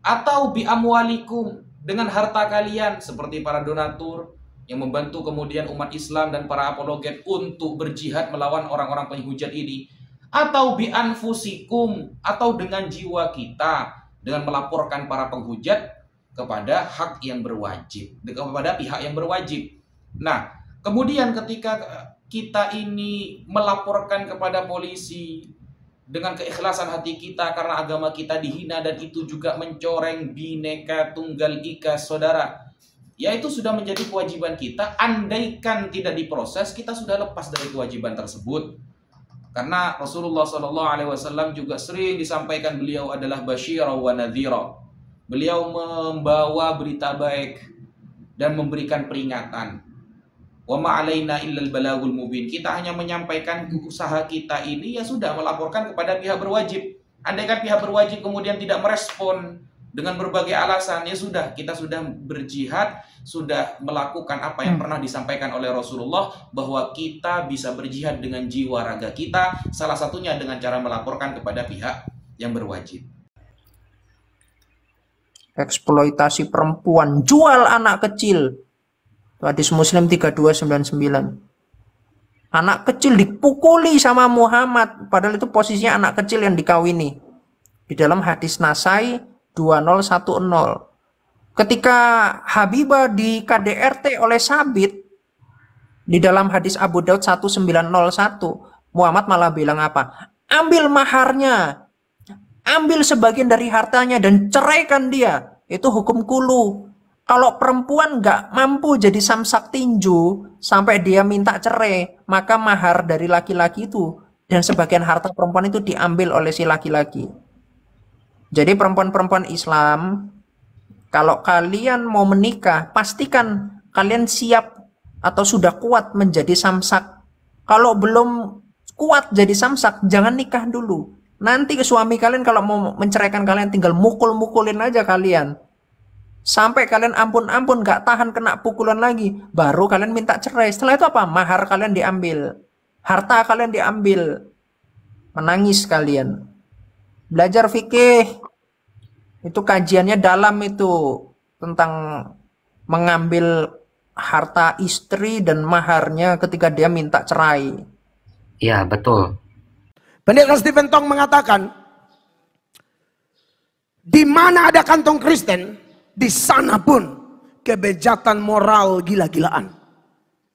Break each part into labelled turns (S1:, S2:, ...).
S1: atau bi amwalikum, dengan harta kalian, seperti para donatur yang membantu kemudian umat Islam dan para apologet untuk berjihad melawan orang-orang penghujat ini, atau bi anfusikum, atau dengan jiwa kita dengan melaporkan para penghujat kepada hak yang berwajib, kepada pihak yang berwajib. Nah, kemudian ketika kita ini melaporkan kepada polisi dengan keikhlasan hati kita karena agama kita dihina dan itu juga mencoreng Bhinneka Tunggal Ika, saudara, ya itu sudah menjadi kewajiban kita. Andaikan tidak diproses, kita sudah lepas dari kewajiban tersebut. Karena Rasulullah SAW juga sering disampaikan beliau adalah basyira wa nadhira. Beliau membawa berita baik dan memberikan peringatan. Wa ma alaina illal balagul mubin. Kita hanya menyampaikan usaha kita ini, ya sudah, melaporkan kepada pihak berwajib. Andaikan pihak berwajib kemudian tidak merespon dengan berbagai alasan, ya sudah, kita sudah berjihad, sudah melakukan apa yang pernah disampaikan oleh Rasulullah, bahwa kita bisa berjihad dengan jiwa raga kita, salah satunya dengan cara melaporkan kepada pihak yang berwajib.
S2: Eksploitasi perempuan, jual anak kecil. Hadis Muslim 3299. Anak kecil dipukuli sama Muhammad, padahal itu posisinya anak kecil yang dikawini. Di dalam hadis Nasai 2010. Ketika Habibah di KDRT oleh Sabit, di dalam hadis Abu Daud 1901, Muhammad malah bilang apa? Ambil maharnya, ambil sebagian dari hartanya dan ceraikan dia. Itu hukum kulu. Kalau perempuan nggak mampu jadi samsak tinju sampai dia minta cerai, maka mahar dari laki-laki itu dan sebagian harta perempuan itu diambil oleh si laki-laki. Jadi perempuan-perempuan Islam, kalau kalian mau menikah, pastikan kalian siap atau sudah kuat menjadi samsak. Kalau belum kuat jadi samsak, jangan nikah dulu. Nanti ke suami kalian kalau mau menceraikan kalian tinggal mukul-mukulin aja kalian. Sampai kalian ampun-ampun gak tahan kena pukulan lagi, baru kalian minta cerai. Setelah itu apa? Mahar kalian diambil, harta kalian diambil. Menangis kalian. Belajar fikih, itu kajiannya dalam itu, tentang mengambil harta istri dan maharnya ketika dia minta cerai.
S3: Ya, betul.
S4: Pendeta Stephen Tong mengatakan, di mana ada kantong Kristen, di sana pun kebejatan moral gila-gilaan.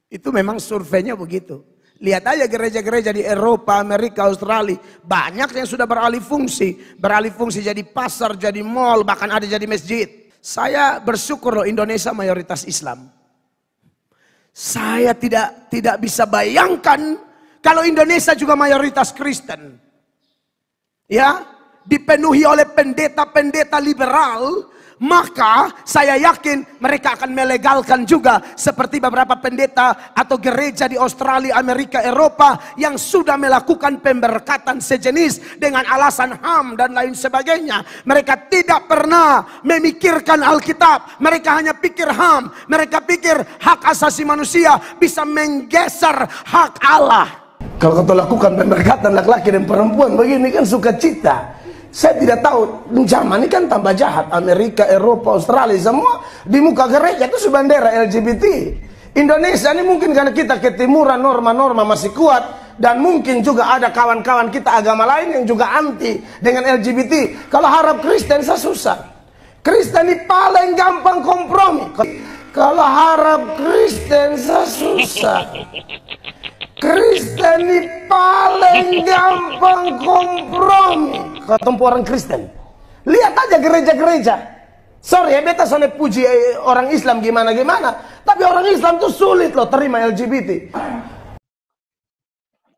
S4: Itu memang surveinya begitu. Lihat aja gereja-gereja di Eropa, Amerika, Australia. Banyak yang sudah beralih fungsi. Beralih fungsi jadi pasar, jadi mall, bahkan ada jadi masjid. Saya bersyukur loh, Indonesia mayoritas Islam. Saya tidak bisa bayangkan kalau Indonesia juga mayoritas Kristen. Ya, dipenuhi oleh pendeta-pendeta liberal, maka saya yakin mereka akan melegalkan juga seperti beberapa pendeta atau gereja di Australia, Amerika, Eropa yang sudah melakukan pemberkatan sejenis dengan alasan HAM dan lain sebagainya. Mereka tidak pernah memikirkan Alkitab, mereka hanya pikir HAM, mereka pikir hak asasi manusia bisa menggeser hak Allah. Kalau kau lakukan pemberkatan laki-laki dan perempuan begini kan sukacita. Saya tidak tahu, zaman ini kan tambah jahat. Amerika, Eropa, Australia, semua di muka gereja itu bendera LGBT. Indonesia ini mungkin karena kita ketimuran, norma-norma masih kuat. Dan mungkin juga ada kawan-kawan kita agama lain yang juga anti dengan LGBT. Kalau harap Kristen saya susah. Kristen ini paling gampang kompromi. Kalau harap Kristen saya susah. Kristen ini paling gampang kompromi. Ketemu orang Kristen, lihat aja gereja-gereja. Sorry ya, beta soalnya puji orang Islam gimana-gimana, tapi orang Islam tuh sulit loh terima LGBT.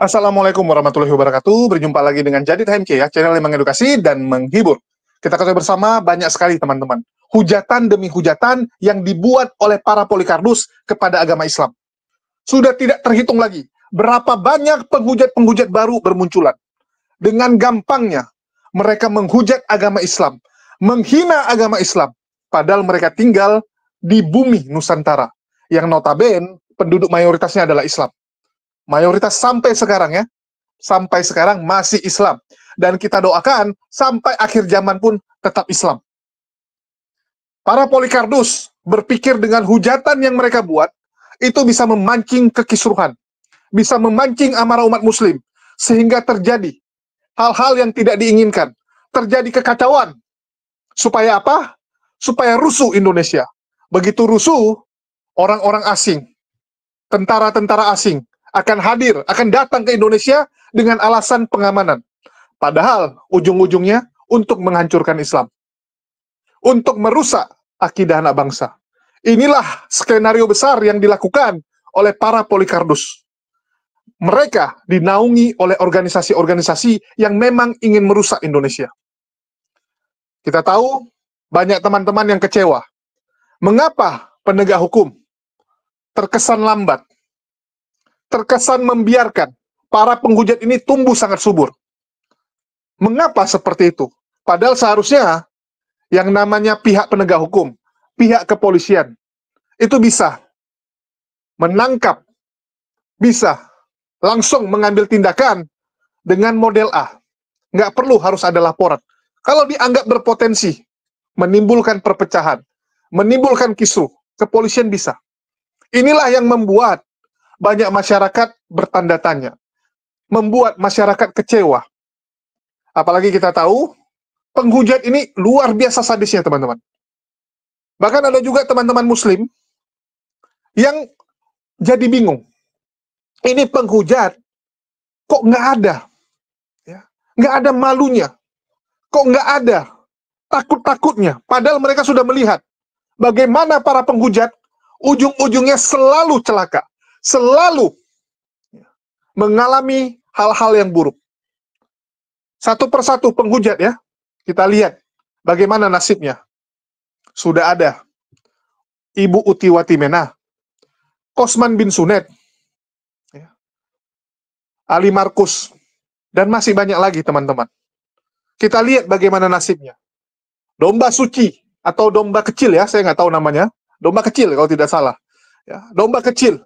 S5: Assalamualaikum warahmatullahi wabarakatuh. Berjumpa lagi dengan Jadi TMK ya, channel yang mengedukasi dan menghibur. Kita ketahui bersama banyak sekali teman-teman, hujatan demi hujatan yang dibuat oleh para Polycarpus kepada agama Islam. Sudah tidak terhitung lagi berapa banyak penghujat-penghujat baru bermunculan. Dengan gampangnya mereka menghujat agama Islam, menghina agama Islam, padahal mereka tinggal di bumi Nusantara, yang notabene penduduk mayoritasnya adalah Islam. Mayoritas sampai sekarang ya, sampai sekarang masih Islam. Dan kita doakan sampai akhir zaman pun tetap Islam. Para Polikardus berpikir dengan hujatan yang mereka buat, itu bisa memancing kekisruhan, bisa memancing amarah umat muslim, sehingga terjadi hal-hal yang tidak diinginkan, terjadi kekacauan. Supaya apa? Supaya rusuh Indonesia. Begitu rusuh, orang-orang asing, tentara-tentara asing akan hadir, akan datang ke Indonesia dengan alasan pengamanan. Padahal ujung-ujungnya untuk menghancurkan Islam, untuk merusak akidah anak bangsa. Inilah skenario besar yang dilakukan oleh para Polikardus. Mereka dinaungi oleh organisasi-organisasi yang memang ingin merusak Indonesia. Kita tahu banyak teman-teman yang kecewa. Mengapa penegak hukum terkesan lambat, terkesan membiarkan para penghujat ini tumbuh sangat subur? Mengapa seperti itu? Padahal seharusnya yang namanya pihak penegak hukum, pihak kepolisian, itu bisa menangkap, bisa langsung mengambil tindakan dengan model A. Nggak perlu harus ada laporan. Kalau dianggap berpotensi menimbulkan perpecahan, menimbulkan kisruh, kepolisian bisa. Inilah yang membuat banyak masyarakat bertanda tanya, membuat masyarakat kecewa. Apalagi kita tahu, penghujat ini luar biasa sadisnya, teman-teman. Bahkan ada juga teman-teman muslim yang jadi bingung. Ini penghujat, kok nggak ada? Ya, nggak ada malunya. Kok nggak ada takut-takutnya? Padahal mereka sudah melihat bagaimana para penghujat ujung-ujungnya selalu celaka. Selalu mengalami hal-hal yang buruk. Satu persatu penghujat ya, kita lihat bagaimana nasibnya. Sudah ada Ibu Uti Watimena, Kosman bin Sunet, Ali Markus, dan masih banyak lagi teman-teman. Kita lihat bagaimana nasibnya. Domba suci, atau domba kecil ya, saya nggak tahu namanya. Domba kecil kalau tidak salah. Ya, domba kecil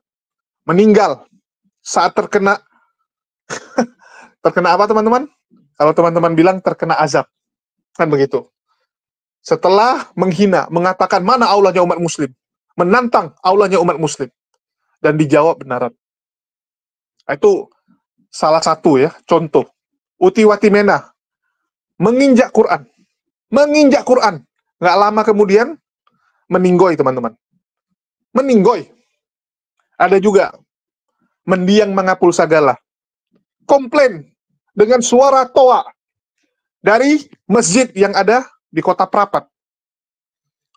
S5: meninggal saat terkena terkena apa teman-teman? Kalau teman-teman bilang terkena azab. Kan begitu. Setelah menghina, mengatakan mana Allahnya umat muslim. Menantang Allahnya umat muslim. Dan dijawab benaran. Itu salah satu ya, contoh. Uti Watimena menginjak Quran. Menginjak Quran. Nggak lama kemudian meninggoy teman-teman. Meninggoy. Ada juga mendiang mengapul sagala. Komplain dengan suara toa dari masjid yang ada di kota Prapat.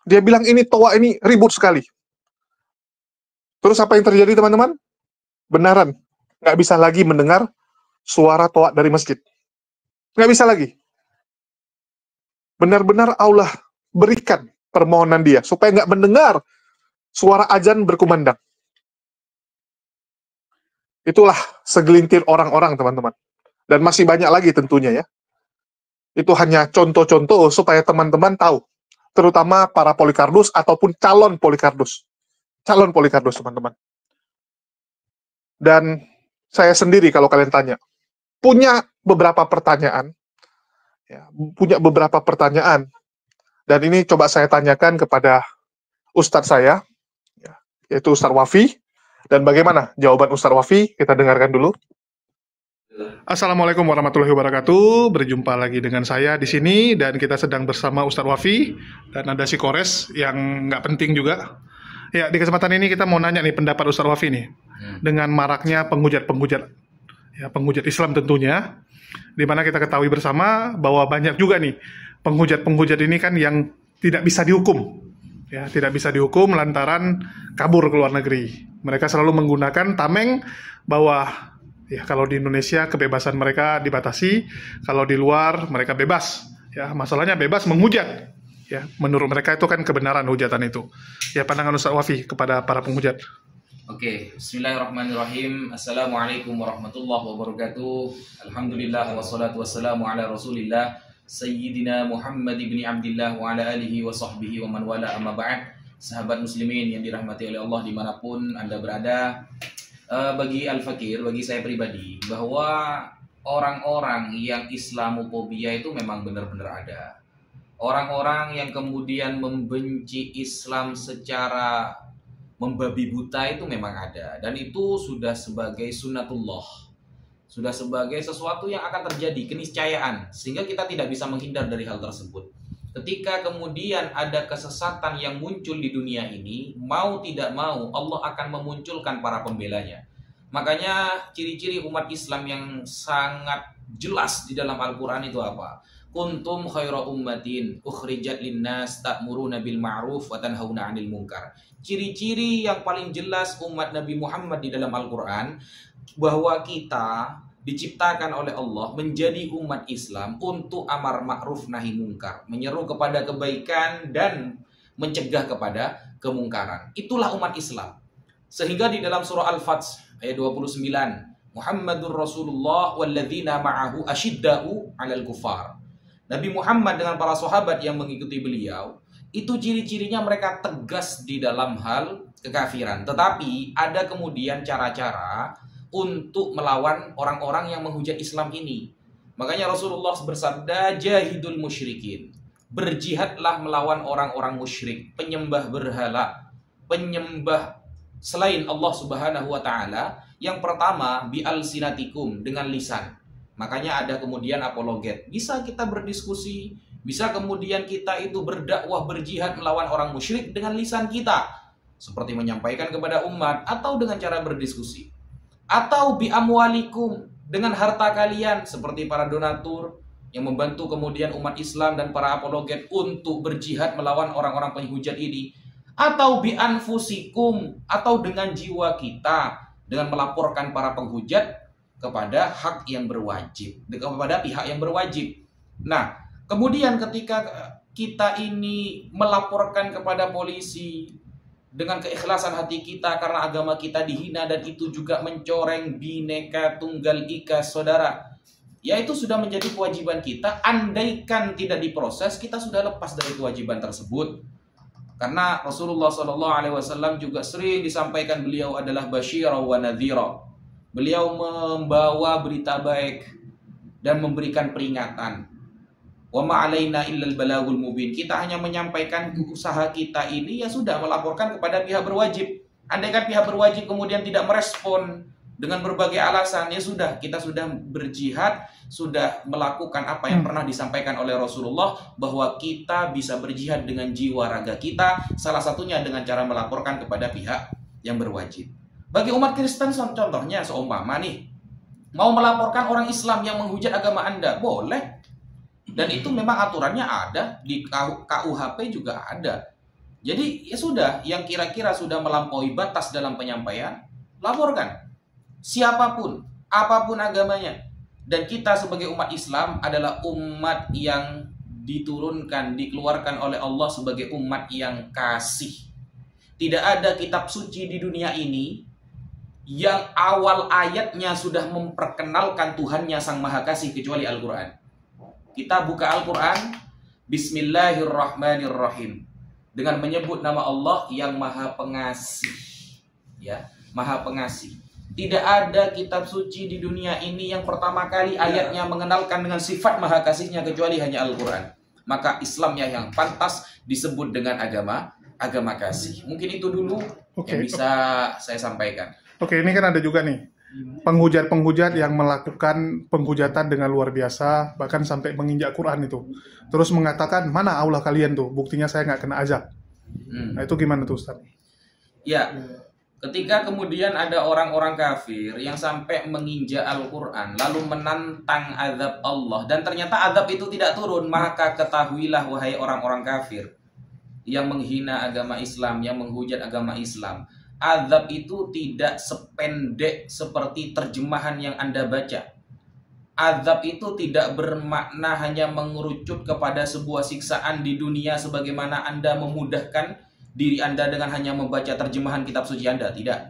S5: Dia bilang ini toa ini ribut sekali. Terus apa yang terjadi teman-teman? Benaran. Nggak bisa lagi mendengar suara toa dari masjid. Nggak bisa lagi. Benar-benar Allah berikan permohonan dia supaya nggak mendengar suara azan berkumandang. Itulah segelintir orang-orang teman-teman. Dan masih banyak lagi tentunya ya. Itu hanya contoh-contoh supaya teman-teman tahu. Terutama para Polikardus ataupun calon Polikardus. Calon Polikardus teman-teman. Dan saya sendiri kalau kalian tanya, punya beberapa pertanyaan. Ya, punya beberapa pertanyaan. Dan ini coba saya tanyakan kepada Ustadz saya, ya, yaitu Ustadz Wafi. Dan bagaimana jawaban Ustadz Wafi? Kita dengarkan dulu. Assalamualaikum warahmatullahi wabarakatuh. Berjumpa lagi dengan saya di sini dan kita sedang bersama Ustadz Wafi dan ada si Kores yang nggak penting juga. Ya, di kesempatan ini kita mau nanya nih pendapat Ustadz Wafi nih dengan maraknya penghujat-penghujat, ya penghujat Islam tentunya, di mana kita ketahui bersama bahwa banyak juga nih penghujat-penghujat ini kan yang tidak bisa dihukum, ya tidak bisa dihukum lantaran kabur ke luar negeri. Mereka selalu menggunakan tameng bahwa ya kalau di Indonesia kebebasan mereka dibatasi, kalau di luar mereka bebas. Ya, masalahnya bebas menghujat. Ya, menurut mereka itu kan kebenaran hujatan itu. Ya, pandangan Ustaz Wafi kepada para penghujat.
S1: Oke, bismillahirrahmanirrahim. Assalamualaikum warahmatullahi wabarakatuh. Alhamdulillah wassalatu wassalamu ala Rasulillah Sayyidina Muhammad ibn Abdillah wa ala alihi wa sahbihi wa man wala amma ba'd. Sahabat muslimin yang dirahmati oleh Allah dimanapun Anda berada. Bagi Al-Fakir, bagi saya pribadi, bahwa orang-orang yang Islamofobia itu memang benar-benar ada. Orang-orang yang kemudian membenci Islam secara membabi buta itu memang ada, dan itu sudah sebagai sunnatullah, sudah sebagai sesuatu yang akan terjadi, keniscayaan, sehingga kita tidak bisa menghindar dari hal tersebut. Ketika kemudian ada kesesatan yang muncul di dunia ini, mau tidak mau Allah akan memunculkan para pembelanya. Makanya ciri-ciri umat Islam yang sangat jelas di dalam Al-Quran itu apa? Kuntum khaira ummatin ukhrijat linnas ta'muruna bil ma'ruf wa tanhauna 'anil munkar. Ciri-ciri yang paling jelas umat Nabi Muhammad di dalam Al-Quran, bahwa kita diciptakan oleh Allah menjadi umat Islam untuk amar ma'ruf nahi munkar, menyeru kepada kebaikan dan mencegah kepada kemungkaran. Itulah umat Islam. Sehingga di dalam surah Al-Fath ayat 29, Muhammadur Rasulullah walladzina ma'ahu asyidda'u 'alal kufar. Nabi Muhammad dengan para sahabat yang mengikuti beliau, itu ciri-cirinya mereka tegas di dalam hal kekafiran. Tetapi ada kemudian cara-cara untuk melawan orang-orang yang menghujat Islam ini. Makanya Rasulullah bersabda, jahidul musyrikin. Berjihadlah melawan orang-orang musyrik, penyembah berhala, penyembah selain Allah Subhanahu wa taala. Yang pertama, bi'alsinatikum, dengan lisan. Makanya ada kemudian apologet. Bisa kita berdiskusi, bisa kemudian kita itu berdakwah, berjihad melawan orang musyrik dengan lisan kita, seperti menyampaikan kepada umat atau dengan cara berdiskusi. Atau bi amwalikum, dengan harta kalian, seperti para donatur yang membantu kemudian umat Islam dan para apologet untuk berjihad melawan orang-orang penghujat ini. Atau bi anfusikum, atau dengan jiwa kita, dengan melaporkan para penghujat kepada hak yang berwajib, kepada pihak yang berwajib. Nah, kemudian ketika kita ini melaporkan kepada polisi dengan keikhlasan hati kita karena agama kita dihina dan itu juga mencoreng Bhinneka Tunggal Ika saudara, ya itu sudah menjadi kewajiban kita. Andaikan tidak diproses, kita sudah lepas dari kewajiban tersebut. Karena Rasulullah SAW juga sering disampaikan beliau adalah basyira wa nadhira. Beliau membawa berita baik dan memberikan peringatan. Wa ma 'alaina illal balagul mubin. Kita hanya menyampaikan usaha kita ini, ya sudah, melaporkan kepada pihak berwajib. Andaikan pihak berwajib kemudian tidak merespon dengan berbagai alasan, ya sudah, kita sudah berjihad, sudah melakukan apa yang pernah disampaikan oleh Rasulullah, bahwa kita bisa berjihad dengan jiwa raga kita, salah satunya dengan cara melaporkan kepada pihak yang berwajib. Bagi umat Kristen contohnya, seumpama nih, mau melaporkan orang Islam yang menghujat agama Anda, boleh. Dan itu memang aturannya ada, di KUHP juga ada. Jadi ya sudah, yang kira-kira sudah melampaui batas dalam penyampaian, laporkan. Siapapun, apapun agamanya. Dan kita sebagai umat Islam adalah umat yang diturunkan, dikeluarkan oleh Allah sebagai umat yang kasih. Tidak ada kitab suci di dunia ini yang awal ayatnya sudah memperkenalkan Tuhannya Sang Maha Kasih kecuali Al-Quran. Kita buka Al-Quran, Bismillahirrahmanirrahim, dengan menyebut nama Allah yang Maha Pengasih, ya, Maha Pengasih. Tidak ada kitab suci di dunia ini yang pertama kali ayatnya mengenalkan dengan sifat Maha Kasihnya kecuali hanya Al-Quran. Maka Islamnya yang pantas disebut dengan agama kasih. Mungkin itu dulu yang bisa saya sampaikan.
S5: Oke, ini kan ada juga nih penghujat-penghujat yang melakukan penghujatan dengan luar biasa, bahkan sampai menginjak Quran itu. Terus mengatakan, mana Allah kalian tuh, buktinya saya nggak kena azab. Nah itu gimana tuh Ustaz?
S1: Ya, ketika kemudian ada orang-orang kafir yang sampai menginjak Al-Quran, lalu menantang azab Allah, dan ternyata azab itu tidak turun, maka ketahuilah wahai orang-orang kafir yang menghina agama Islam, yang menghujat agama Islam, azab itu tidak sependek seperti terjemahan yang Anda baca. Azab itu tidak bermakna hanya mengerucut kepada sebuah siksaan di dunia sebagaimana Anda memudahkan diri Anda dengan hanya membaca terjemahan kitab suci Anda. Tidak.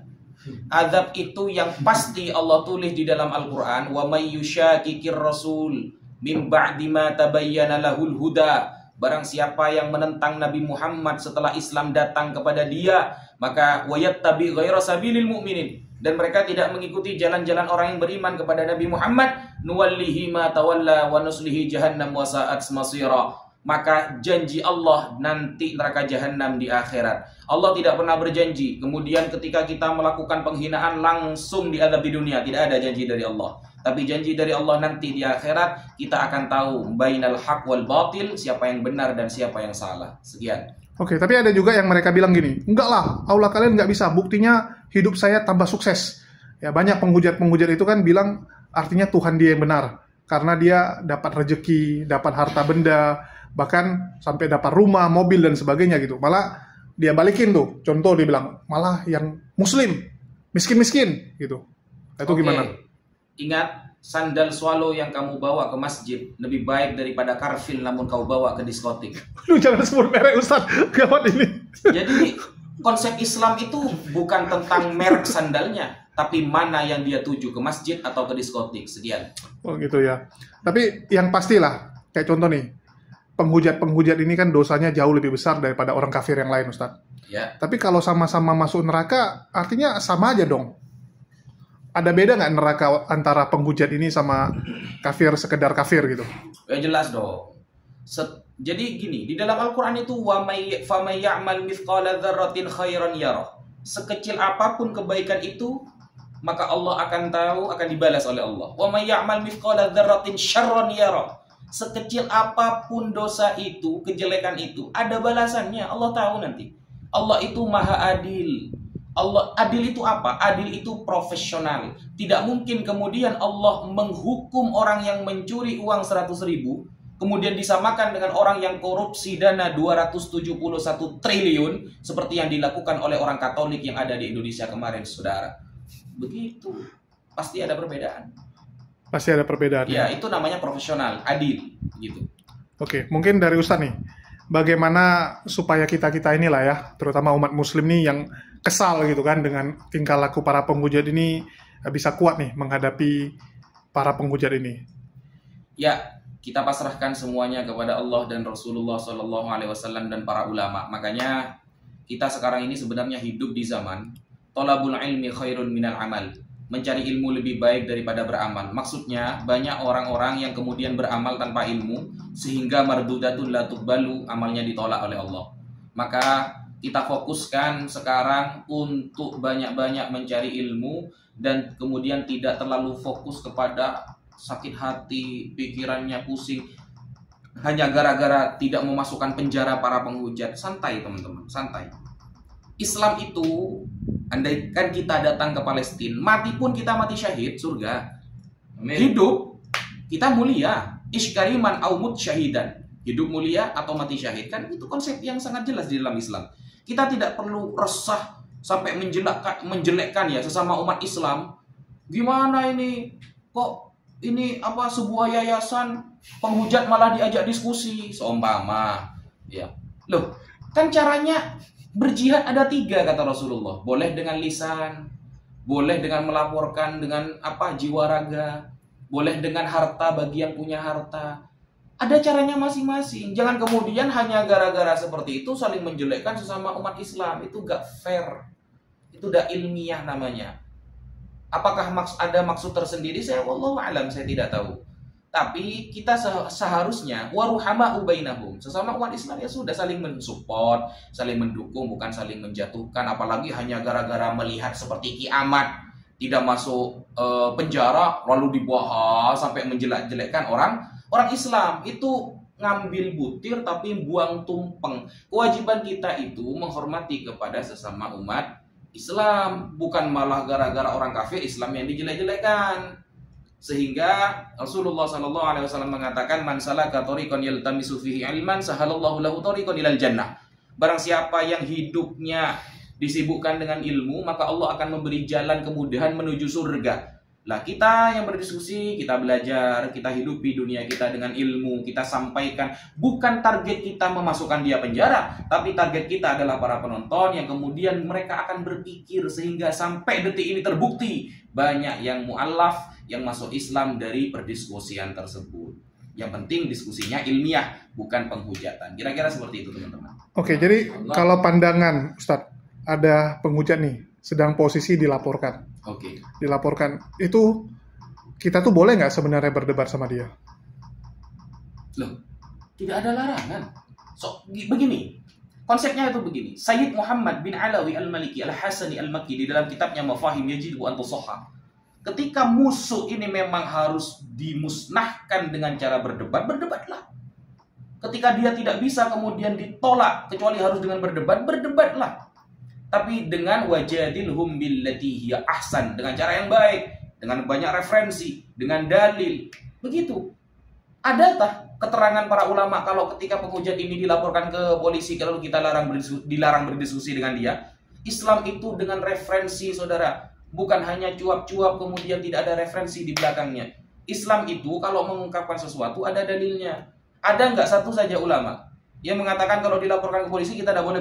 S1: Azab itu yang pasti Allah tulis di dalam Al-Quran, wa may yushakikir rasul min ba'di ma tabayyana lahul huda. Barang siapa yang menentang Nabi Muhammad setelah Islam datang kepada dia, maka wayattabi ghaira sabilil mu'minin, dan mereka tidak mengikuti jalan-jalan orang yang beriman kepada Nabi Muhammad, nuwallihi ma tawalla wa nuslihi jahannam wa sa'at masira. maka janji Allah nanti neraka jahanam di akhirat. Allah tidak pernah berjanji kemudian ketika kita melakukan penghinaan langsung diazab di dunia. Tidak ada janji dari Allah. Tapi janji dari Allah nanti di akhirat kita akan tahu bainal haq wal batil, siapa yang benar dan siapa yang salah. Sekian.
S5: Oke, tapi ada juga yang mereka bilang gini, enggak lah, Allah kalian nggak bisa, buktinya hidup saya tambah sukses. Ya, banyak penghujat-penghujat itu kan bilang artinya Tuhan dia yang benar. Karena dia dapat rezeki, dapat harta benda, bahkan sampai dapat rumah, mobil, dan sebagainya gitu. Malah dia balikin tuh, contoh dia bilang, malah yang muslim, miskin-miskin gitu. Itu gimana?
S1: Ingat, sandal swallow yang kamu bawa ke masjid lebih baik daripada karfil namun kau bawa ke diskotik.
S5: Lu jangan sebut merek Ustaz, gawat ini.
S1: Jadi konsep Islam itu bukan tentang merek sandalnya, tapi mana yang dia tuju, ke masjid atau ke diskotik. Sekian.
S5: Oh gitu ya. Tapi yang pastilah, kayak contoh nih, penghujat-penghujat ini kan dosanya jauh lebih besar daripada orang kafir yang lain, Ustaz.
S1: Ya.
S5: Tapi kalau sama-sama masuk neraka, artinya sama aja dong. Ada beda nggak neraka antara penghujat ini sama kafir, sekedar kafir gitu?
S1: Ya jelas dong. Jadi gini, di dalam Al-Quran itu فَمَن يَعْمَلْ مِثْقَالَ ذَرَّةٍ خَيْرًا يَرَهُ. Sekecil apapun kebaikan itu, maka Allah akan tahu, akan dibalas oleh Allah. وَمَن يَعْمَلْ مِثْقَالَ ذَرَّةٍ شَرًّا يَرَهُ. Sekecil apapun dosa itu, kejelekan itu, ada balasannya. Allah tahu nanti. Allah itu maha adil. Allah adil itu apa? Adil itu profesional. Tidak mungkin kemudian Allah menghukum orang yang mencuri uang 100.000 kemudian disamakan dengan orang yang korupsi dana 271 triliun seperti yang dilakukan oleh orang Katolik yang ada di Indonesia kemarin, saudara. Begitu. Pasti ada perbedaan.
S5: Pasti ada perbedaan.
S1: Ya, itu namanya profesional, adil, gitu.
S5: Oke, mungkin dari Ustaz nih, bagaimana supaya kita-kita inilah ya, terutama umat muslim nih yang kesal gitu kan dengan tingkah laku para penghujat ini, bisa kuat nih menghadapi para penghujat ini.
S1: Ya, kita pasrahkan semuanya kepada Allah dan Rasulullah SAW dan para ulama. Makanya kita sekarang ini sebenarnya hidup di zaman thalabul ilmi khairun minal amal. Mencari ilmu lebih baik daripada beramal. Maksudnya banyak orang-orang yang kemudian beramal tanpa ilmu sehingga mardudatun la tuqbalu, amalnya ditolak oleh Allah. Maka kita fokuskan sekarang untuk banyak-banyak mencari ilmu dan kemudian tidak terlalu fokus kepada sakit hati, pikirannya pusing hanya gara-gara tidak memasukkan penjara para penghujat. Santai teman-teman, santai. Islam itu, andaikan kita datang ke Palestina, mati pun kita mati syahid, surga. Hidup, kita mulia. Ishkariman aumut syahidan. Hidup mulia atau mati syahid. Kan itu konsep yang sangat jelas di dalam Islam. Kita tidak perlu resah sampai menjelekkan ya sesama umat Islam. Gimana ini? Kok ini apa sebuah yayasan penghujat malah diajak diskusi seumpama. Ya. Loh, kan caranya berjihad ada 3 kata Rasulullah. Boleh dengan lisan, boleh dengan melaporkan dengan jiwa raga, boleh dengan harta bagi yang punya harta. Ada caranya masing-masing. Jangan kemudian hanya gara-gara seperti itu saling menjelekkan sesama umat Islam. Itu gak fair. Itu udah ilmiah namanya. Apakah ada maksud tersendiri? Wallahu a'lam, saya tidak tahu. Tapi kita seharusnya waruhama'u bainahum. Sesama umat Islam ya sudah saling mensupport, saling mendukung, bukan saling menjatuhkan. Apalagi hanya gara-gara melihat seperti kiamat tidak masuk penjara lalu dibahas sampai menjelek-jelekkan orang Islam. Itu ngambil butir tapi buang tumpeng. Kewajiban kita itu menghormati kepada sesama umat Islam, bukan malah gara-gara orang kafir Islam yang dijelek-jelekan. Sehingga Rasulullah SAW mengatakan, man salaka thariqan yaltamisu fihi ilman sahalallahu lahu thariqan ilal jannah. Barang siapa yang hidupnya disibukkan dengan ilmu, maka Allah akan memberi jalan kemudahan menuju surga. Lah kita yang berdiskusi, kita belajar, kita hidupi dunia kita dengan ilmu, kita sampaikan. Bukan target kita memasukkan dia penjara, tapi target kita adalah para penonton yang kemudian mereka akan berpikir sehingga sampai detik ini terbukti banyak yang mu'allaf yang masuk Islam dari perdiskusian tersebut. Yang penting diskusinya ilmiah, bukan penghujatan. Kira-kira seperti itu teman-teman.
S5: Oke, jadi kalau pandangan Ustadz, ada penghujat nih, sedang posisi dilaporkan.
S1: Oke.
S5: Dilaporkan, itu kita tuh boleh nggak sebenarnya berdebat sama dia?
S1: Loh, Tidak ada larangan. So, begini. Konsepnya itu begini. Sayyid Muhammad bin Alawi Al-Maliki Al-Hasani Al-Makki di dalam kitabnya Mafahim Yajibu an Tusahha. Ketika musuh ini memang harus dimusnahkan dengan cara berdebat, berdebatlah. Ketika dia tidak bisa kemudian ditolak kecuali harus dengan berdebat, berdebatlah. Tapi dengan wajadilhum billati hiya ahsan, dengan cara yang baik, dengan banyak referensi, dengan dalil. Begitu. Adakah keterangan para ulama kalau ketika penghujat ini dilaporkan ke polisi kalau kita dilarang berdiskusi dengan dia? Islam itu dengan referensi, saudara. Bukan hanya cuap-cuap kemudian tidak ada referensi di belakangnya. Islam itu kalau mengungkapkan sesuatu ada dalilnya. Ada nggak satu saja ulama yang mengatakan kalau dilaporkan ke polisi kita tidak boleh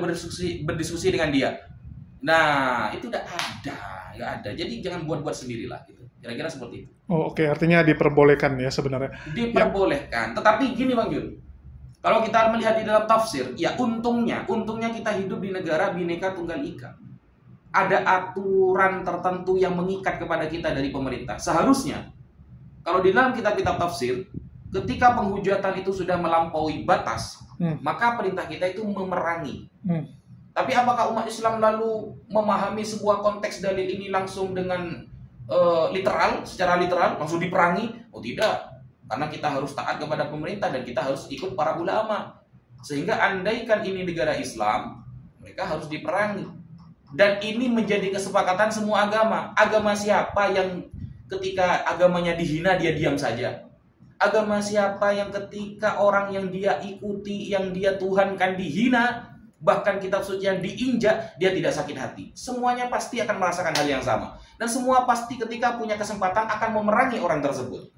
S1: berdiskusi dengan dia? Nah, itu tidak ada. Jadi jangan buat-buat sendirilah gitu. Kira-kira seperti itu.
S5: Oh, oke. Artinya diperbolehkan ya sebenarnya.
S1: Diperbolehkan. Tetapi gini Bang Jun. Kalau kita melihat di dalam tafsir, ya untungnya kita hidup di negara Bhinneka Tunggal Ika. Ada aturan tertentu yang mengikat kepada kita dari pemerintah. Seharusnya kalau di dalam kitab-kitab tafsir, ketika penghujatan itu sudah melampaui batas, maka perintah kita itu memerangi. Tapi apakah umat Islam lalu memahami sebuah konteks dalil ini langsung dengan secara literal, langsung diperangi? Oh tidak, karena kita harus taat kepada pemerintah dan kita harus ikut para ulama. Sehingga andaikan ini negara Islam, mereka harus diperangi. Dan ini menjadi kesepakatan semua agama. Agama siapa yang ketika agamanya dihina dia diam saja? Agama siapa yang ketika orang yang dia ikuti, yang dia tuhankan dihina, bahkan kitab suci yang diinjak, dia tidak sakit hati? Semuanya pasti akan merasakan hal yang sama. Dan semua pasti ketika punya kesempatan akan memerangi orang tersebut.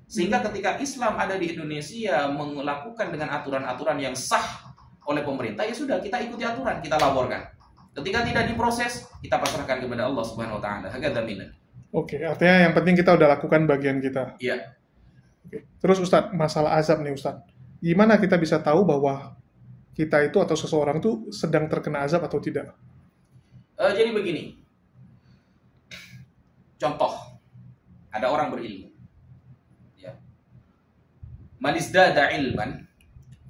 S1: Sehingga ketika Islam ada di Indonesia melakukan dengan aturan-aturan yang sah oleh pemerintah, ya sudah, kita ikuti aturan, kita laporkan. Ketika tidak diproses, kita pasrahkan kepada Allah Subhanahu wa taala. Hakadha minna.
S5: Oke, artinya yang penting kita udah lakukan bagian kita.
S1: Iya.
S5: Oke. Terus Ustadz, masalah azab nih Ustadz. Gimana kita bisa tahu bahwa kita itu atau seseorang itu sedang terkena azab atau tidak?
S1: Jadi begini. Contoh, ada orang berilmu. Ya. Man izdada ilman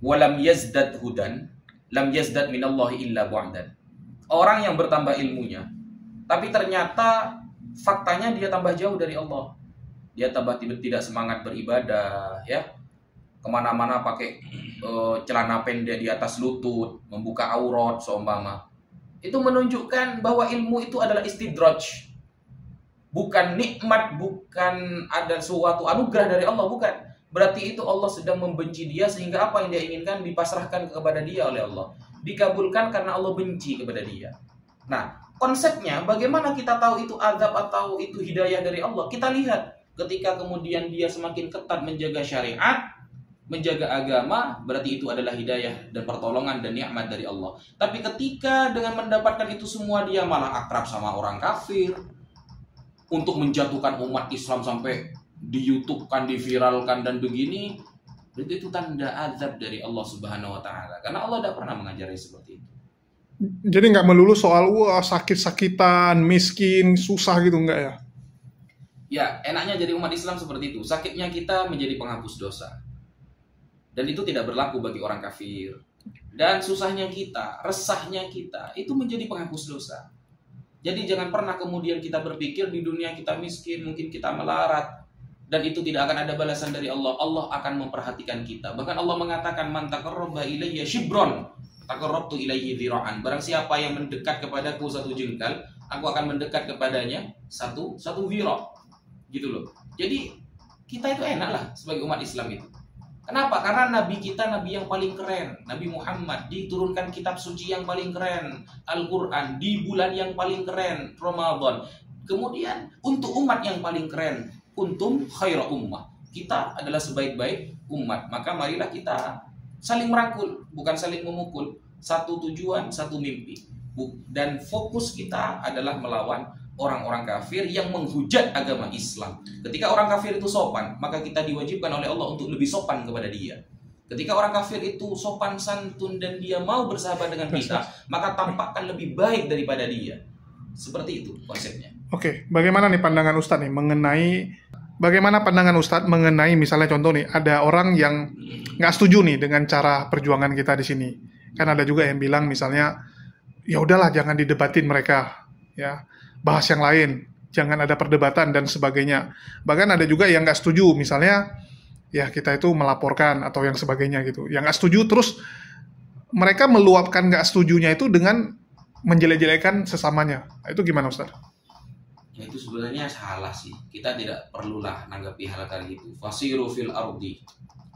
S1: wa lam yazdad hudan, lam yazdad minallahi illa bu'dan. Orang yang bertambah ilmunya, tapi ternyata faktanya dia tambah jauh dari Allah. Dia tambah tidak semangat beribadah, ya. Kemana-mana pakai celana pendek di atas lutut, membuka aurat seumpama. Itu menunjukkan bahwa ilmu itu adalah istidraj. Bukan nikmat, bukan ada suatu anugerah dari Allah, bukan. Berarti itu Allah sedang membenci dia sehingga apa yang dia inginkan dipasrahkan kepada dia oleh Allah. Dikabulkan karena Allah benci kepada dia. Nah, konsepnya bagaimana kita tahu itu azab atau itu hidayah dari Allah? Kita lihat ketika kemudian dia semakin ketat menjaga syariat, menjaga agama, berarti itu adalah hidayah dan pertolongan dan nikmat dari Allah. Tapi ketika dengan mendapatkan itu semua dia malah akrab sama orang kafir, untuk menjatuhkan umat Islam sampai di YouTube kan, diviralkan dan begini, berarti itu tanda azab dari Allah Subhanahu wa taala. Karena Allah tidak pernah mengajari seperti itu.
S5: Jadi nggak melulu soal sakit-sakitan, miskin, susah gitu, enggak ya?
S1: Ya, enaknya jadi umat Islam seperti itu. Sakitnya kita menjadi penghapus dosa. Dan itu tidak berlaku bagi orang kafir. Dan susahnya kita, resahnya kita, itu menjadi penghapus dosa. Jadi jangan pernah kemudian kita berpikir di dunia kita miskin, mungkin kita melarat, dan itu tidak akan ada balasan dari Allah. Allah akan memperhatikan kita. Bahkan Allah mengatakan, man taqarraba ilayya shibron, taqarrabtu ilayhi dhira'an. Barang siapa yang mendekat kepadaku satu jengkal, aku akan mendekat kepadanya satu dhira'. Gitu loh. Jadi kita itu enak lah sebagai umat Islam itu. Kenapa? Karena Nabi kita Nabi yang paling keren. Nabi Muhammad diturunkan kitab suci yang paling keren, Al-Quran, di bulan yang paling keren, Ramadan. Kemudian untuk umat yang paling keren, kuntum khaira ummah. Kita adalah sebaik-baik umat. Maka marilah kita saling merangkul, bukan saling memukul. Satu tujuan, satu mimpi. Dan fokus kita adalah melawan orang-orang kafir yang menghujat agama Islam. Ketika orang kafir itu sopan, maka kita diwajibkan oleh Allah untuk lebih sopan kepada dia. Ketika orang kafir itu sopan santun dan dia mau bersahabat dengan kita, maka tampakkan lebih baik daripada dia. Seperti itu konsepnya.
S5: Oke, bagaimana nih pandangan Ustadz nih mengenai bagaimana pandangan Ustadz mengenai misalnya contoh nih, ada orang yang nggak setuju nih dengan cara perjuangan kita di sini. Kan ada juga yang bilang misalnya, ya udahlah jangan didebatin mereka, ya bahas yang lain, jangan ada perdebatan dan sebagainya. Bahkan ada juga yang nggak setuju, misalnya ya kita itu melaporkan atau yang sebagainya gitu. Yang nggak setuju terus mereka meluapkan nggak setujunya itu dengan menjelek-jelekan sesamanya. Itu gimana Ustaz?
S1: Ya itu sebenarnya salah sih. Kita tidak perlulah nanggapi hal kayak gitu. Fasiru fil ardi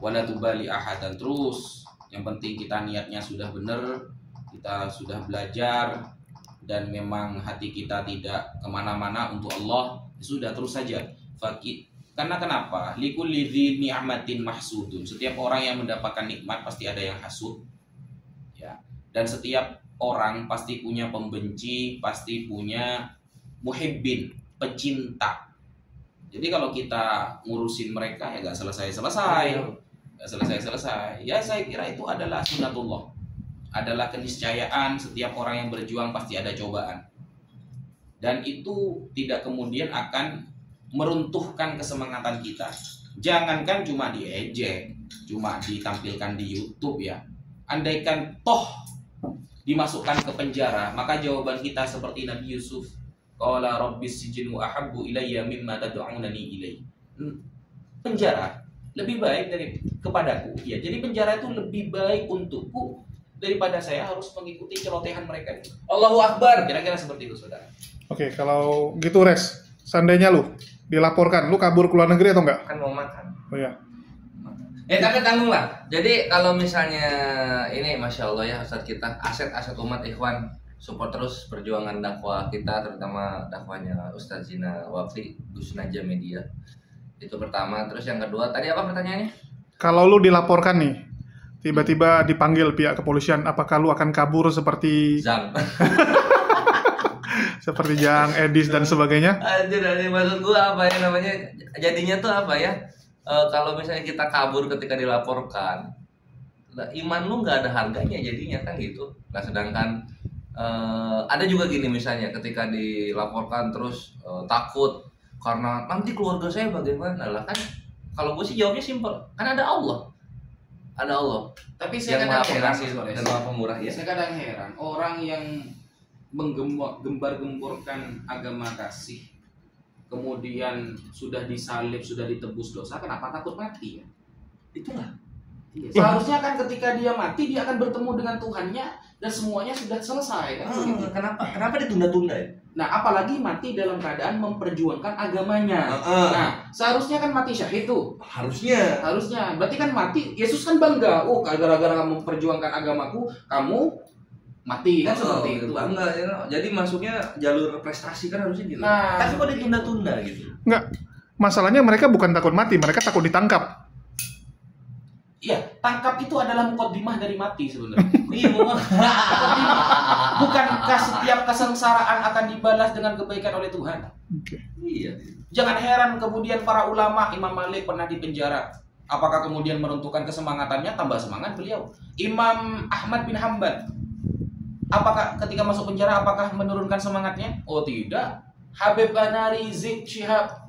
S1: wala tubali ahadan. Terus yang penting kita niatnya sudah benar, kita sudah belajar dan memang hati kita tidak kemana-mana untuk Allah, sudah terus saja. Fakir. Karena kenapa? Likulli dzi ni'matin mahsudun. Setiap orang yang mendapatkan nikmat pasti ada yang hasud. Ya. Dan setiap orang pasti punya pembenci, pasti punya muhibbin, pecinta. Jadi kalau kita ngurusin mereka ya nggak selesai-selesai. Nggak selesai-selesai. Ya saya kira itu adalah sunnatullah. Adalah keniscayaan setiap orang yang berjuang pasti ada cobaan. Dan itu tidak kemudian akan meruntuhkan kesemangatan kita. Jangankan cuma diejek, cuma ditampilkan di YouTube ya. Andaikan toh dimasukkan ke penjara, maka jawaban kita seperti Nabi Yusuf. Qala rabbis sijnu ahabbu ilayya mimma tad'unani ilaihi. Penjara lebih baik dari kepadaku. Ya, jadi penjara itu lebih baik untukku daripada saya harus mengikuti celotehan mereka. Allahu Akbar. Kira-kira seperti itu, saudara.
S5: Oke, kalau gitu Res, seandainya lu dilaporkan, lu kabur ke luar negeri atau enggak?
S6: Kan mau makan.
S5: Oh ya.
S6: Tapi tanggung lah. Jadi kalau misalnya ini Masya Allah ya Ustadz kita, aset-aset umat ikhwan, support terus perjuangan dakwah kita, terutama dakwahnya Ustadz Zina Wafli, Gus Najah Media. Itu pertama. Terus yang kedua, tadi apa pertanyaannya?
S5: Kalau lu dilaporkan nih, tiba-tiba dipanggil pihak kepolisian, apakah lu akan kabur seperti
S6: Zang.
S5: seperti Jang Edis dan sebagainya?
S6: Anjir, maksud gua apa ya namanya? Jadinya tuh apa ya? Kalau misalnya kita kabur ketika dilaporkan, iman lu nggak ada harganya jadinya kan gitu. Nah sedangkan ada juga gini misalnya ketika dilaporkan terus takut karena nanti keluarga saya bagaimana lah kan? Kalau gue sih jawabnya simpel, kan ada Allah. Ada Allah.
S1: Tapi saya
S6: yang
S1: kadang
S6: maha
S1: heran,
S6: pengasih dan maha pemurah ya.
S1: Saya kadang heran orang yang menggembar-gemborkan agama kasih, kemudian sudah disalib, sudah ditebus dosa, kenapa takut mati ya? Itulah. Iya. Seharusnya kan ketika dia mati dia akan bertemu dengan Tuhannya dan semuanya sudah selesai kan? Begitu.
S6: Kenapa ditunda-tunda ya?
S1: Nah, apalagi mati dalam keadaan memperjuangkan agamanya. Nah, seharusnya kan mati syahid tuh.
S6: Harusnya.
S1: Berarti kan mati, Yesus kan bangga. Oh, gara-gara kamu memperjuangkan agamaku, kamu mati kan seperti itu.
S6: Bangga ya. Jadi masuknya jalur prestasi kan harusnya gitu.
S1: Nah,
S6: tapi kok ditunda-tunda gitu.
S5: Enggak. Masalahnya mereka bukan takut mati, mereka takut ditangkap.
S1: Iya, tangkap itu adalah mukaddimah dari mati sebenarnya.
S6: Iya,
S1: Bukankah setiap kesengsaraan akan dibalas dengan kebaikan oleh Tuhan?
S5: Oke.
S6: Iya.
S1: Jangan heran kemudian para ulama, Imam Malik pernah dipenjara. Apakah kemudian meruntuhkan kesemangatannya? Tambah semangat beliau. Imam Ahmad bin Hanbal, apakah ketika masuk penjara apakah menurunkan semangatnya? Oh tidak. Habib Rizik Syihab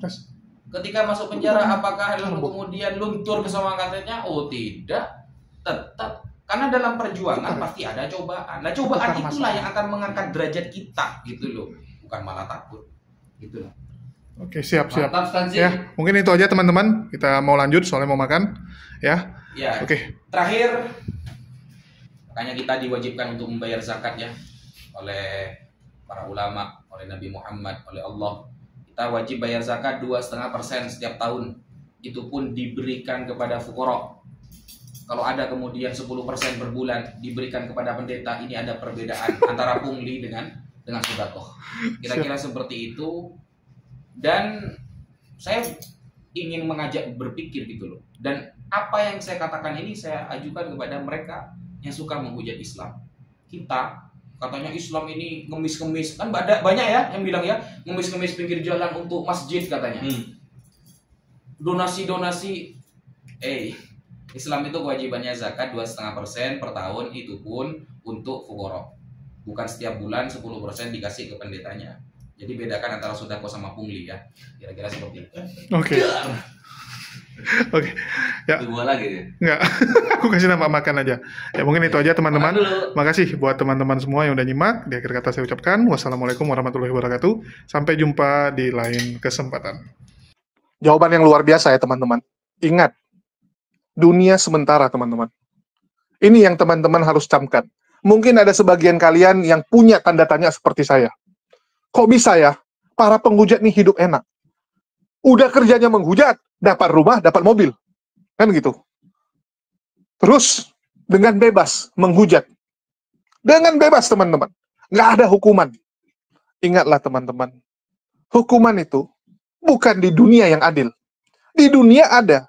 S1: ketika masuk penjara apakah kemudian luntur kesemangatannya? Oh tidak. Tetap. Karena dalam perjuangan pasti ada cobaan. Nah cobaan itulah yang akan mengangkat derajat kita gitu loh. Bukan malah takut. Gitu loh.
S5: Oke, siap.
S6: Mantap,
S5: Ya, mungkin itu aja teman-teman. Kita mau lanjut soalnya mau makan, ya.
S1: Ya.
S5: Oke.
S1: Terakhir, makanya kita diwajibkan untuk membayar zakat ya oleh para ulama, oleh Nabi Muhammad, oleh Allah. Kita wajib bayar zakat 2,5% setiap tahun. Itu pun diberikan kepada fuqara. Kalau ada kemudian 10% per bulan diberikan kepada pendeta, ini ada perbedaan antara pungli dengan sedekah. Kira-kira seperti itu. Dan saya ingin mengajak berpikir gitu loh. Dan apa yang saya katakan ini saya ajukan kepada mereka yang suka menghujat Islam. Kita katanya Islam ini ngemis-ngemis, kan banyak ya yang bilang ya ngemis-ngemis pinggir jalan untuk masjid katanya. Donasi-donasi. Islam itu kewajibannya zakat 2,5% per tahun, itu pun untuk fuqara. Bukan setiap bulan 10% dikasih ke pendetanya. Jadi bedakan antara sodako sama pungli ya. Kira-kira seperti itu.
S5: Oke. Oke. Ya.
S6: Itu gua lagi deh.
S5: Enggak. Aku kasih nama makan aja. Ya mungkin itu aja teman-teman.
S6: Makan dulu.
S5: Makasih buat teman-teman semua yang udah nyimak. Di akhir kata saya ucapkan wassalamualaikum warahmatullahi wabarakatuh. Sampai jumpa di lain kesempatan. Jawaban yang luar biasa ya teman-teman. Ingat, dunia sementara teman-teman. Ini yang teman-teman harus camkan. Mungkin ada sebagian kalian yang punya tanda tanya seperti saya. Kok bisa ya? Para penghujat nih hidup enak. Udah kerjanya menghujat, dapat rumah, dapat mobil. Kan gitu. Terus, dengan bebas menghujat. Dengan bebas, teman-teman. Nggak ada hukuman. Ingatlah, teman-teman. Hukuman itu bukan di dunia yang adil. Di dunia ada,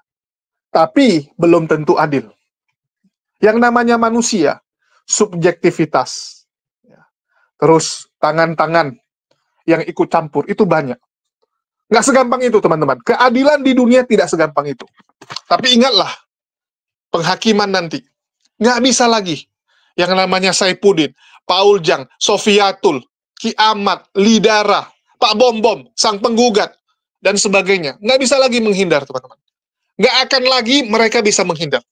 S5: tapi belum tentu adil. Yang namanya manusia, subjektivitas. Terus, tangan-tangan yang ikut campur, itu banyak. Nggak segampang itu, teman-teman. Keadilan di dunia tidak segampang itu. Tapi ingatlah, penghakiman nanti. Nggak bisa lagi. Yang namanya Saifuddin, Paul Jang, Sofiatul, Ki Ahmad, Lidara, Pak Bom-Bom, sang penggugat, dan sebagainya. Nggak bisa lagi menghindar, teman-teman. Nggak akan lagi mereka bisa menghindar.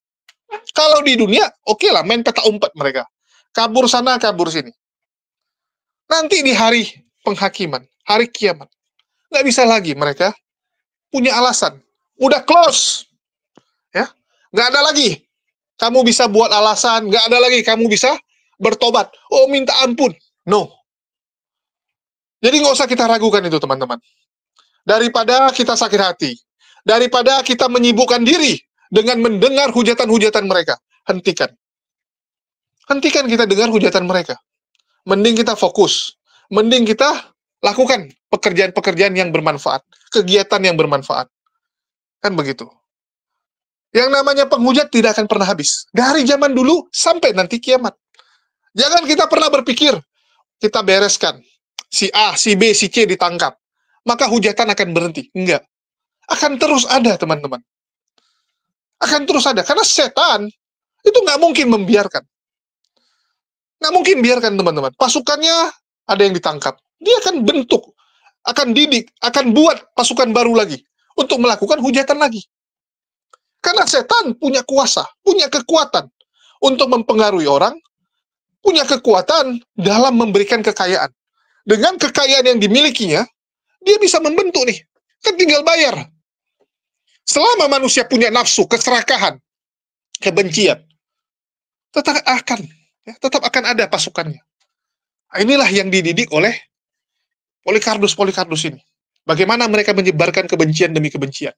S5: Kalau di dunia, oke lah, main peta umpet mereka. Kabur sana, kabur sini. Nanti di hari penghakiman, hari kiamat, nggak bisa lagi mereka punya alasan. Udah close. Ya, nggak ada lagi. Kamu bisa buat alasan, nggak ada lagi kamu bisa bertobat. Oh, minta ampun. No. Jadi nggak usah kita ragukan itu, teman-teman. Daripada kita sakit hati, daripada kita menyibukkan diri dengan mendengar hujatan-hujatan mereka, hentikan. Hentikan kita dengar hujatan mereka. Mending kita fokus. Mending kita lakukan pekerjaan-pekerjaan yang bermanfaat, kegiatan yang bermanfaat. Kan begitu. Yang namanya penghujat tidak akan pernah habis. Dari zaman dulu sampai nanti kiamat. Jangan kita pernah berpikir, kita bereskan. Si A, si B, si C ditangkap. Maka hujatan akan berhenti. Enggak. Akan terus ada, teman-teman. Akan terus ada. Karena setan itu nggak mungkin membiarkan. Nggak mungkin biarkan, teman-teman. Pasukannya ada yang ditangkap. Dia akan bentuk, akan didik, akan buat pasukan baru lagi untuk melakukan hujatan lagi. Karena setan punya kuasa, punya kekuatan untuk mempengaruhi orang, punya kekuatan dalam memberikan kekayaan. Dengan kekayaan yang dimilikinya, dia bisa membentuk nih. Kan tinggal bayar. Selama manusia punya nafsu, keserakahan, kebencian, tetap akan ada pasukannya. Nah, inilah yang dididik oleh Polikarpus ini. Bagaimana mereka menyebarkan kebencian demi kebencian.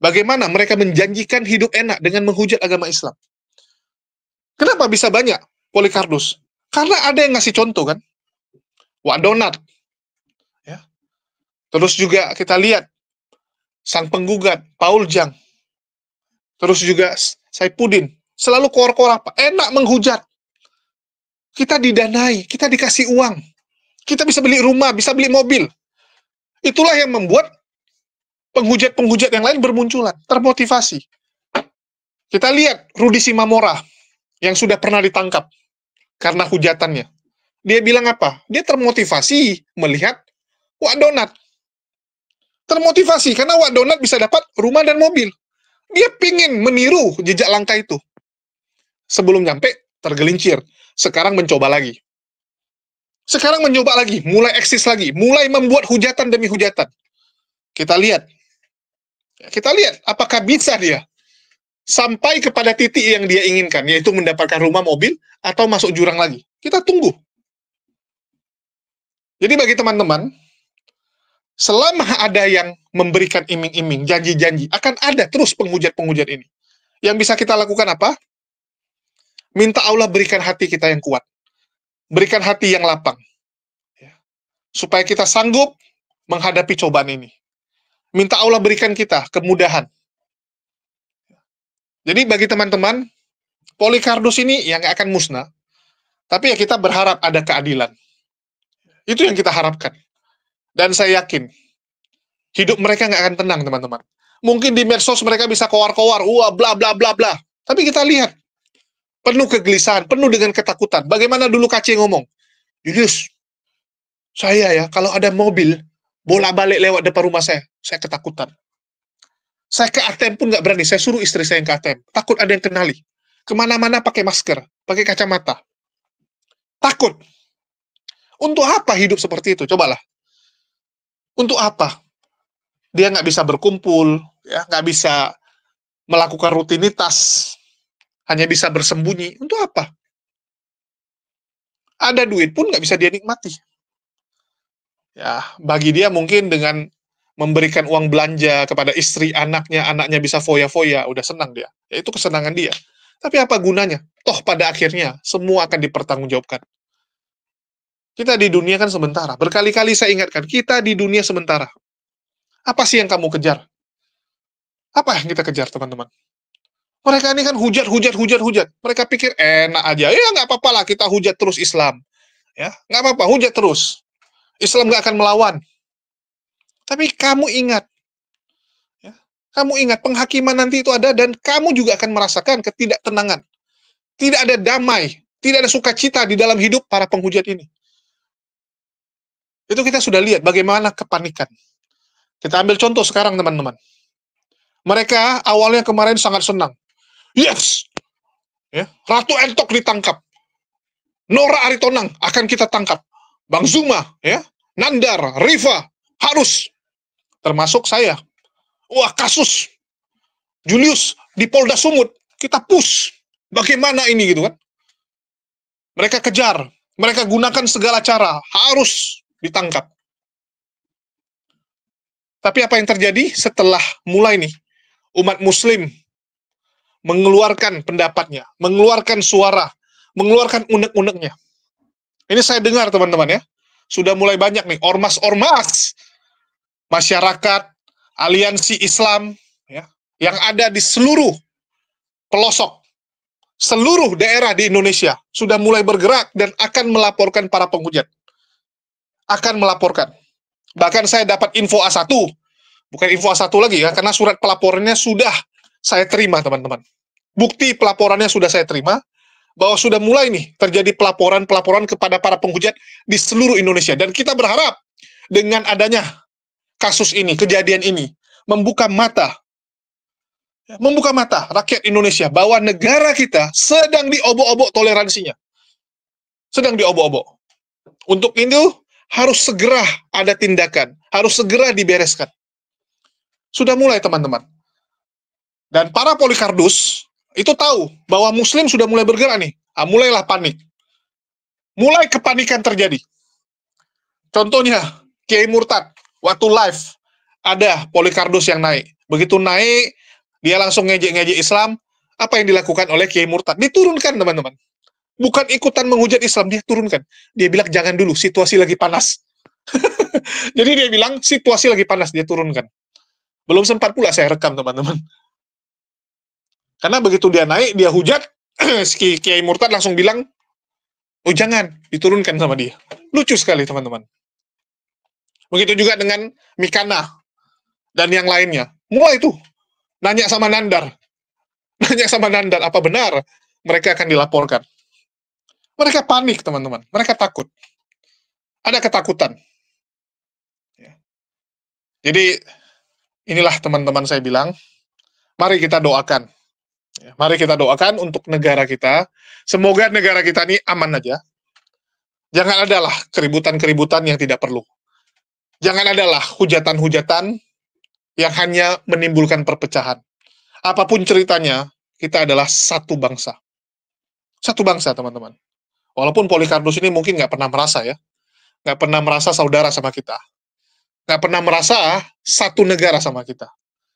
S5: Bagaimana mereka menjanjikan hidup enak dengan menghujat agama Islam. Kenapa bisa banyak Polikarpus? Karena ada yang ngasih contoh kan. Wak Donat. Ya. Terus juga kita lihat sang penggugat, Paul Jang. Terus juga Saifuddin. Selalu kor-kor apa? Enak menghujat. Kita didanai, kita dikasih uang. Kita bisa beli rumah, bisa beli mobil. Itulah yang membuat penghujat-penghujat yang lain bermunculan, termotivasi. Kita lihat Rudi Simamora yang sudah pernah ditangkap karena hujatannya. Dia bilang apa? Dia termotivasi melihat Wak Donat. Termotivasi karena Wak Donat bisa dapat rumah dan mobil. Dia pingin meniru jejak langkah itu. Sebelum nyampe, tergelincir. Sekarang mencoba lagi. Sekarang mencoba lagi, mulai eksis lagi, mulai membuat hujatan demi hujatan. Kita lihat apakah bisa dia sampai kepada titik yang dia inginkan, yaitu mendapatkan rumah, mobil, atau masuk jurang lagi. Kita tunggu. Jadi bagi teman-teman, selama ada yang memberikan iming-iming, janji-janji, akan ada terus penghujat-penghujat ini. Yang bisa kita lakukan apa? Minta Allah berikan hati kita yang kuat. Berikan hati yang lapang. Supaya kita sanggup menghadapi cobaan ini. Minta Allah berikan kita kemudahan. Jadi bagi teman-teman, Polikarpus ini yang nggak akan musnah. Tapi ya kita berharap ada keadilan. Itu yang kita harapkan. Dan saya yakin, hidup mereka nggak akan tenang, teman-teman. Mungkin di medsos mereka bisa kowar-kowar, wah bla bla bla bla. Tapi kita lihat, penuh kegelisahan, penuh dengan ketakutan. Bagaimana dulu KC ngomong, Julius, Saya ya, kalau ada mobil bolak-balik lewat depan rumah saya ketakutan. Saya ke ATM pun nggak berani, saya suruh istri saya yang ke ATM. Takut ada yang kenali. Kemana-mana pakai masker, pakai kacamata. Takut. Untuk apa hidup seperti itu? Cobalah. Untuk apa? Dia nggak bisa berkumpul, ya, nggak bisa melakukan rutinitas, hanya bisa bersembunyi. Untuk apa? Ada duit pun nggak bisa dia nikmati. Ya, bagi dia mungkin dengan memberikan uang belanja kepada istri, anaknya bisa foya-foya, udah senang dia. Ya, itu kesenangan dia. Tapi apa gunanya? Toh pada akhirnya semua akan dipertanggungjawabkan. Kita di dunia kan sementara. Berkali-kali saya ingatkan, kita di dunia sementara. Apa sih yang kamu kejar? Apa yang kita kejar, teman-teman? Mereka ini kan hujat. Mereka pikir enak aja. Ya nggak apa-apa lah, kita hujat terus Islam. Ya, nggak apa-apa, hujat terus. Islam nggak akan melawan. Tapi kamu ingat, ya, kamu ingat penghakiman nanti itu ada dan kamu juga akan merasakan ketidaktenangan. Tidak ada damai, tidak ada sukacita di dalam hidup para penghujat ini. Itu kita sudah lihat bagaimana kepanikan. Kita ambil contoh sekarang, teman-teman. Mereka awalnya kemarin sangat senang. Yes! Ya, Ratu Entok ditangkap. Nora Aritonang akan kita tangkap. Bang Zuma, ya, Nandar, Riva, harus. Termasuk saya. Wah, kasus Julius di Polda Sumut. Kita push. Bagaimana ini gitu kan? Mereka kejar. Mereka gunakan segala cara. Harus ditangkap. Tapi apa yang terjadi setelah mulai nih umat muslim mengeluarkan pendapatnya, mengeluarkan suara, mengeluarkan unek-uneknya. Ini saya dengar, teman-teman, ya. Sudah mulai banyak nih ormas-ormas masyarakat, aliansi Islam, ya, yang ada di seluruh pelosok, seluruh daerah di Indonesia sudah mulai bergerak dan akan melaporkan para penghujat. Akan melaporkan. Bahkan saya dapat info A1, bukan info A1 lagi ya, karena surat pelaporannya sudah saya terima, teman-teman. Bukti pelaporannya sudah saya terima, bahwa sudah mulai nih terjadi pelaporan-pelaporan kepada para penghujat di seluruh Indonesia. Dan kita berharap dengan adanya kasus ini, kejadian ini, membuka mata rakyat Indonesia bahwa negara kita sedang diobok-obok toleransinya. Sedang diobok-obok. Untuk itu harus segera ada tindakan, harus segera dibereskan. Sudah mulai, teman-teman. Dan para Polikardus itu tahu bahwa Muslim sudah mulai bergerak nih. Mulailah panik. Mulai kepanikan terjadi. Contohnya, Kiai Murtad, waktu live, ada Polikardus yang naik. Begitu naik, dia langsung ngejek-ngejek Islam. Apa yang dilakukan oleh Kiai Murtad? Diturunkan, teman-teman. Bukan ikutan menghujat Islam, dia turunkan. Dia bilang, jangan dulu, situasi lagi panas. Jadi dia bilang, situasi lagi panas, dia turunkan. Belum sempat pula saya rekam, teman-teman. Karena begitu dia naik, dia hujat, Kiai Murtad langsung bilang, oh jangan, diturunkan sama dia. Lucu sekali, teman-teman. Begitu juga dengan Mikana dan yang lainnya. Mulai tuh, nanya sama Nandar, apa benar mereka akan dilaporkan? Mereka panik, teman-teman. Mereka takut. Ada ketakutan. Ya. Jadi, inilah teman-teman saya bilang, mari kita doakan. Ya, mari kita doakan untuk negara kita. Semoga negara kita ini aman aja. Jangan adalah keributan-keributan yang tidak perlu. Jangan adalah hujatan-hujatan yang hanya menimbulkan perpecahan. Apapun ceritanya, kita adalah satu bangsa. Satu bangsa, teman-teman. Walaupun Polikardus ini mungkin nggak pernah merasa ya. Nggak pernah merasa saudara sama kita. Nggak pernah merasa satu negara sama kita.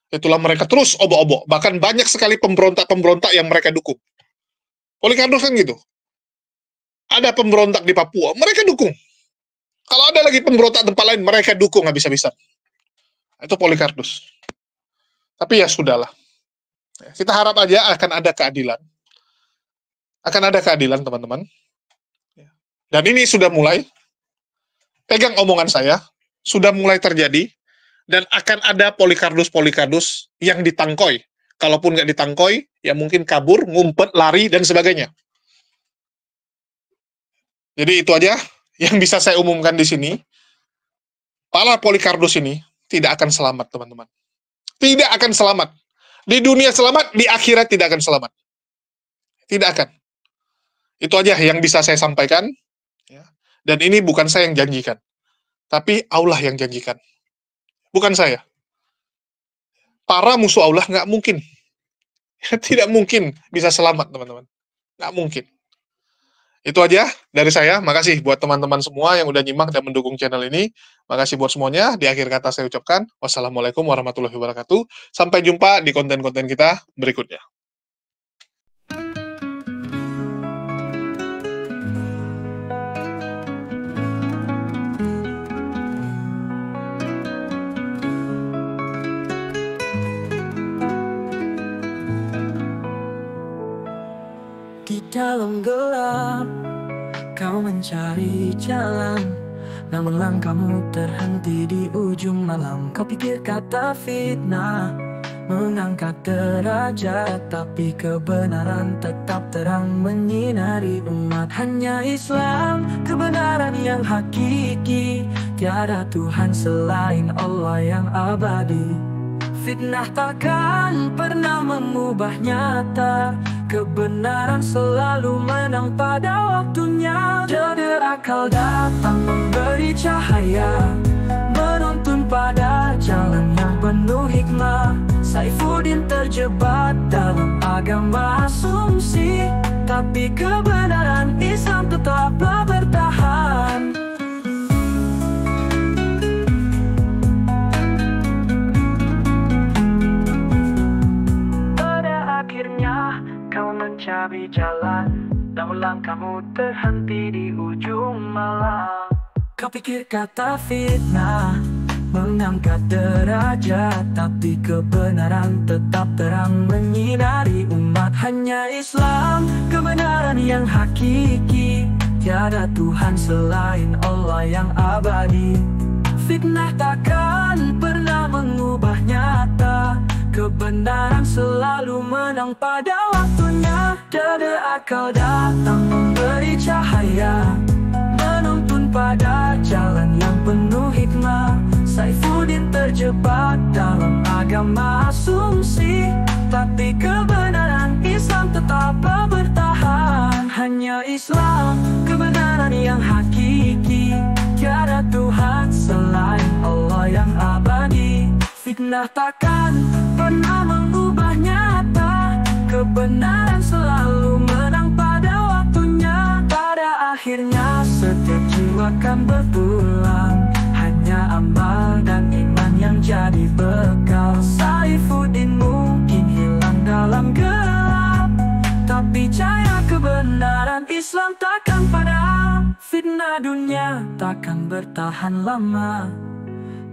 S5: Itulah mereka terus obok-obok. Bahkan banyak sekali pemberontak-pemberontak yang mereka dukung. Polikardus kan gitu. Ada pemberontak di Papua, mereka dukung. Kalau ada lagi pemberontak tempat lain, mereka dukung habis-habisan. Itu Polikardus. Tapi ya sudahlah. Kita harap aja akan ada keadilan. Akan ada keadilan, teman-teman. Dan ini sudah mulai. Pegang omongan saya. Sudah mulai terjadi. Dan akan ada Polikardus-Polikardus yang ditangkoi. Kalaupun nggak ditangkoi, ya mungkin kabur, ngumpet, lari, dan sebagainya. Jadi itu aja yang bisa saya umumkan di sini. para Polycarpus ini tidak akan selamat, teman-teman. Tidak akan selamat. Di dunia selamat, di akhirat tidak akan selamat. Tidak akan. Itu aja yang bisa saya sampaikan. Ya. Dan ini bukan saya yang janjikan. Tapi Allah yang janjikan. Bukan saya. Para musuh Allah nggak mungkin. Tidak mungkin bisa selamat, teman-teman. Nggak mungkin. Itu aja dari saya. Makasih buat teman-teman semua yang udah nyimak dan mendukung channel ini. Makasih buat semuanya. Di akhir kata saya ucapkan, wassalamualaikum warahmatullahi wabarakatuh. Sampai jumpa di konten-konten kita berikutnya.
S7: Di dalam gelap, kau mencari jalan, namun langkahmu terhenti di ujung malam. Kau pikir kata fitnah mengangkat derajat, tapi kebenaran tetap terang menyinari umat. Hanya Islam, kebenaran yang hakiki. Tiada Tuhan selain Allah yang abadi. Fitnah takkan pernah mengubah nyata. Kebenaran selalu menang pada waktunya. Jadi akal datang memberi cahaya, menuntun pada jalan yang penuh hikmah. Saifuddin terjebak dalam agama asumsi, tapi kebenaran Islam tetaplah bertahan. Kau mencari jalan, namun langkahmu terhenti di ujung malam. Kau pikir kata fitnah mengangkat derajat, tapi kebenaran tetap terang menyinari umat. Hanya Islam, kebenaran yang hakiki. Tiada Tuhan selain Allah yang abadi. Fitnah takkan pernah mengubah nyata. Kebenaran selalu menang pada waktunya. Dari akal datang memberi cahaya, menuntun pada jalan yang penuh hikmah. Saifuddin terjebak dalam agama asumsi, tapi kebenaran Islam tetaplah bertahan. Hanya Islam, kebenaran yang hakiki. Tiada Tuhan selain Allah yang abadi. Fitnah takkan pernah mengubah nyata. Kebenaran selalu menang pada waktunya. Pada akhirnya setiap jiwa akan berpulang. Hanya amal dan iman yang jadi bekal. Saifuddin mungkin hilang dalam gelap, tapi cahaya kebenaran Islam takkan padam. Fitnah dunia takkan bertahan lama.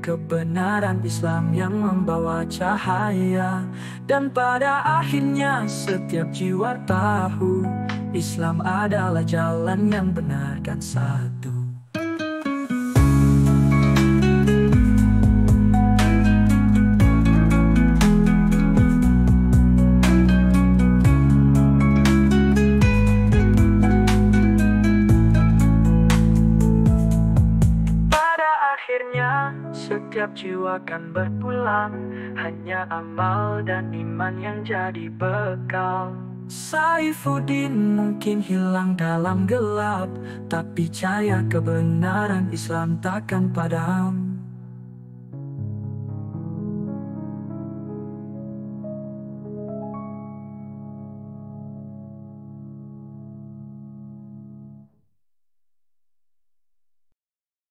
S7: Kebenaran Islam yang membawa cahaya. Dan pada akhirnya setiap jiwa tahu Islam adalah jalan yang benar dan satu. Setiap jiwa akan berpulang. Hanya amal dan iman yang jadi bekal. Saifuddin mungkin hilang dalam gelap, tapi cahaya kebenaran Islam takkan padam.